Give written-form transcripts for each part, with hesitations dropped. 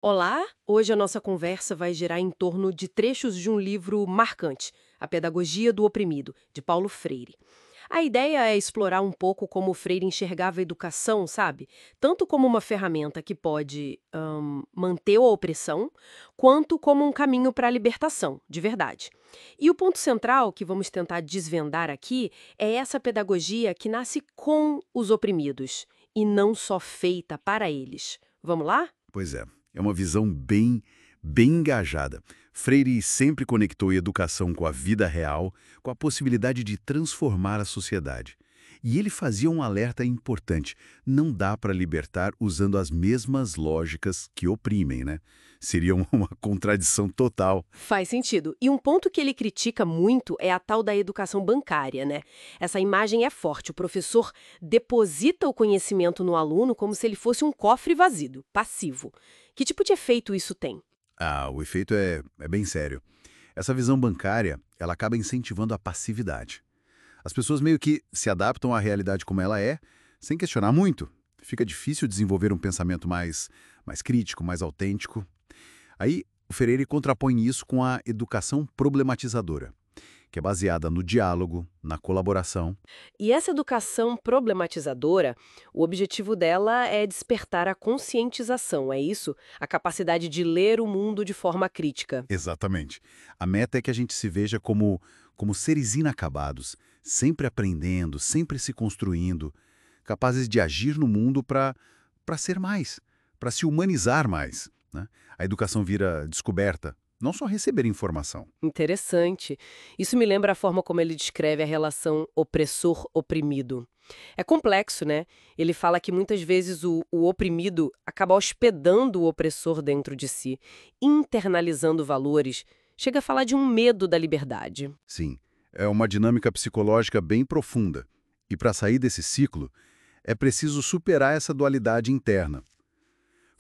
Olá! Hoje a nossa conversa vai girar em torno de trechos de um livro marcante, A Pedagogia do Oprimido, de Paulo Freire. A ideia é explorar um pouco como o Freire enxergava a educação, sabe? Tanto como uma ferramenta que pode manter a opressão, quanto como um caminho para a libertação, de verdade. E o ponto central que vamos tentar desvendar aqui é essa pedagogia que nasce com os oprimidos e não só feita para eles. Vamos lá? Pois é uma visão bem engajada. Freire sempre conectou a educação com a vida real, com a possibilidade de transformar a sociedade. E ele fazia um alerta importante: não dá para libertar usando as mesmas lógicas que oprimem, né? Seria uma contradição total. Faz sentido. E um ponto que ele critica muito é a tal da educação bancária, né? Essa imagem é forte. O professor deposita o conhecimento no aluno como se ele fosse um cofre vazio, passivo. Que tipo de efeito isso tem? O efeito é bem sério. Essa visão bancária, ela acaba incentivando a passividade. As pessoas meio que se adaptam à realidade como ela é, sem questionar muito. Fica difícil desenvolver um pensamento mais crítico, mais autêntico. Aí, o Freire contrapõe isso com a educação problematizadora, que é baseada no diálogo, na colaboração. E essa educação problematizadora, o objetivo dela é despertar a conscientização, é isso? A capacidade de ler o mundo de forma crítica. Exatamente. A meta é que a gente se veja como seres inacabados, sempre aprendendo, sempre se construindo, capazes de agir no mundo para ser mais, para se humanizar mais, né? A educação vira descoberta, não só receber informação. Interessante. Isso me lembra a forma como ele descreve a relação opressor-oprimido. É complexo, né? Ele fala que muitas vezes o oprimido acaba hospedando o opressor dentro de si, internalizando valores. Chega a falar de um medo da liberdade. Sim, é uma dinâmica psicológica bem profunda. E para sair desse ciclo, é preciso superar essa dualidade interna.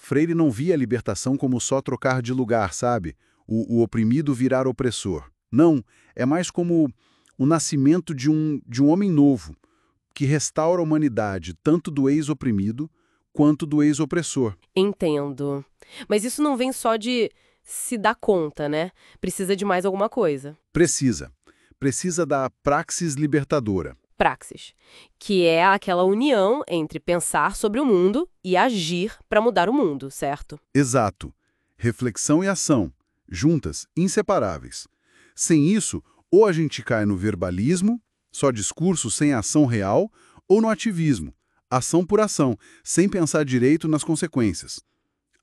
Freire não via a libertação como só trocar de lugar, sabe? O oprimido virar opressor. Não, é mais como o nascimento de um homem novo, que restaura a humanidade tanto do ex-oprimido quanto do ex-opressor. Entendo. Mas isso não vem só de se dar conta, né? Precisa de mais alguma coisa. Precisa. Precisa da praxis libertadora. Praxis, que é aquela união entre pensar sobre o mundo e agir para mudar o mundo, certo? Exato. Reflexão e ação, juntas, inseparáveis. Sem isso, ou a gente cai no verbalismo, só discurso sem ação real, ou no ativismo, ação por ação, sem pensar direito nas consequências.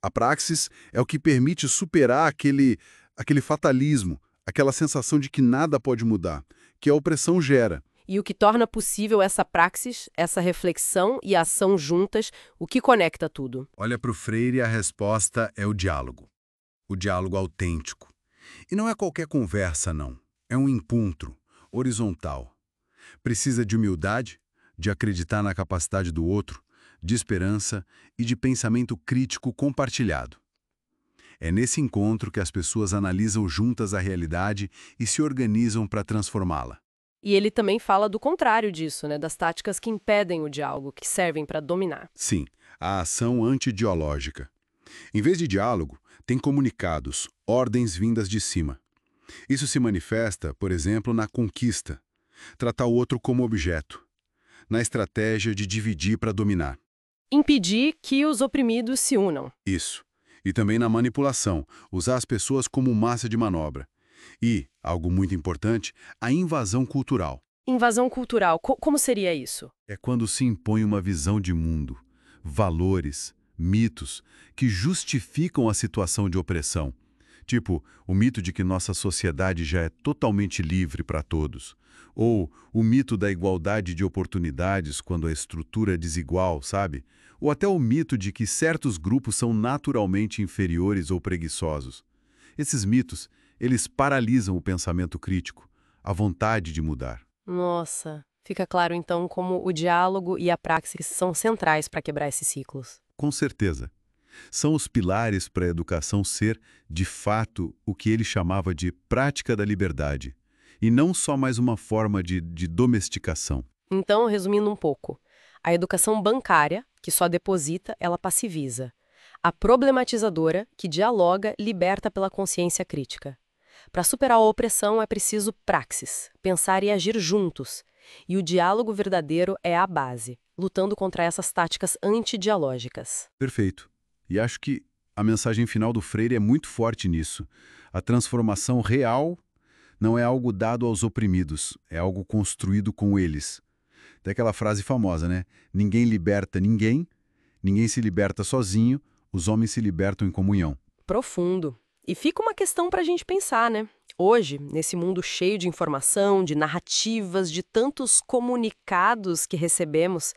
A praxis é o que permite superar aquele fatalismo, aquela sensação de que nada pode mudar, que a opressão gera. E o que torna possível essa praxis, essa reflexão e ação juntas, o que conecta tudo. Olha para o Freire e a resposta é o diálogo autêntico. E não é qualquer conversa, não. É um encontro, horizontal. Precisa de humildade, de acreditar na capacidade do outro, de esperança e de pensamento crítico compartilhado. É nesse encontro que as pessoas analisam juntas a realidade e se organizam para transformá-la. E ele também fala do contrário disso, né? Das táticas que impedem o diálogo, que servem para dominar. Sim, a ação antidialógica. Em vez de diálogo, tem comunicados, ordens vindas de cima. Isso se manifesta, por exemplo, na conquista, tratar o outro como objeto, na estratégia de dividir para dominar. Impedir que os oprimidos se unam. Isso. E também na manipulação, usar as pessoas como massa de manobra. E, algo muito importante, a invasão cultural. Invasão cultural, como seria isso? É quando se impõe uma visão de mundo, valores, mitos que justificam a situação de opressão. Tipo, o mito de que nossa sociedade já é totalmente livre para todos. Ou o mito da igualdade de oportunidades quando a estrutura é desigual, sabe? Ou até o mito de que certos grupos são naturalmente inferiores ou preguiçosos. Esses mitos, eles paralisam o pensamento crítico, a vontade de mudar. Nossa, fica claro então como o diálogo e a praxis são centrais para quebrar esses ciclos. Com certeza. São os pilares para a educação ser, de fato, o que ele chamava de prática da liberdade, e não só mais uma forma de domesticação. Então, resumindo um pouco, a educação bancária, que só deposita, ela passiviza. A problematizadora, que dialoga, liberta pela consciência crítica. Para superar a opressão é preciso praxis, pensar e agir juntos. E o diálogo verdadeiro é a base, lutando contra essas táticas antidialógicas. Perfeito. E acho que a mensagem final do Freire é muito forte nisso. A transformação real não é algo dado aos oprimidos, é algo construído com eles. Tem aquela frase famosa, né? Ninguém liberta ninguém, ninguém se liberta sozinho, os homens se libertam em comunhão. Profundo. E fica uma questão para a gente pensar, né? Hoje, nesse mundo cheio de informação, de narrativas, de tantos comunicados que recebemos,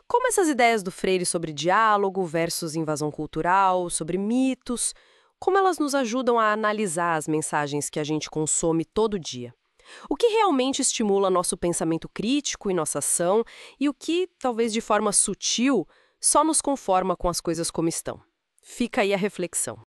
como essas ideias do Freire sobre diálogo versus invasão cultural, sobre mitos, como elas nos ajudam a analisar as mensagens que a gente consome todo dia? O que realmente estimula nosso pensamento crítico e nossa ação e o que, talvez de forma sutil, só nos conforma com as coisas como estão? Fica aí a reflexão.